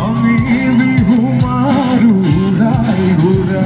আমি বিহু মাৰু ৰাই ঘূৰা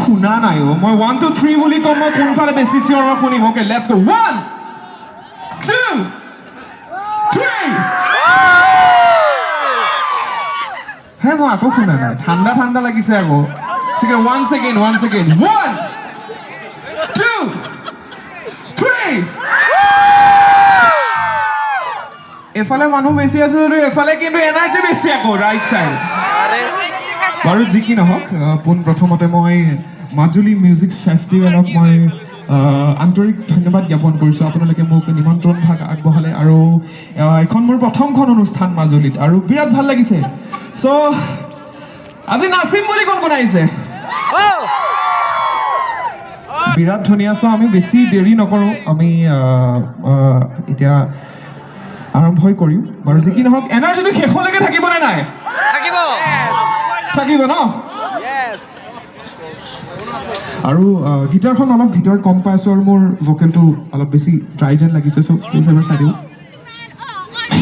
শুনা নাই মই 1 2 3 বুলি কম মই কোনফালে বেছি চিঞৰ শুনিম ওকে লেটস গো 1 2 3 হে মই আকৌ শুনা নাই ঠাণ্ডা ঠাণ্ডা লাগিছে আকৌ ঠিক আছে 1 সেকেন্ড 1 সেকেন্ড 1 2 3 এফালে মানুহ বেছি আছে আৰু এফালে কিন্তু এনাৰ্জি বেছি আকৌ ৰাইট সাইড বাৰু যি কি নহওক পোন প্ৰথমতে মই মাজুলী মিউজিক ফেষ্টিভেলক মই আন্তৰিক ধন্যবাদ জ্ঞাপন কৰিছোঁ আপোনালোকে মোক নিমন্ত্ৰণ ভাগ আগবঢ়ালে আৰু এখন মোৰ প্ৰথমখন অনুষ্ঠান মাজুলীত আৰু বিৰাট ভাল লাগিছে চ' আজি নাচিম বুলি কোন আহিছে বিৰাট ধুনীয়া চ' আমি বেছি দেৰি নকৰোঁ আমি এতিয়া আৰম্ভই কৰিম বাৰু যি কি নহওক এনাৰ্জিটো শেষলৈকে থাকিবনে নাই থাকিব ন আৰু গিটাৰখন অলপ ভিতৰত কম পাইছোঁ আৰু মোৰ ভোকেলটো অলপ বেছি ড্ৰাই যেন লাগিছে চ' প্লিজ এবাৰ চাই দিওঁ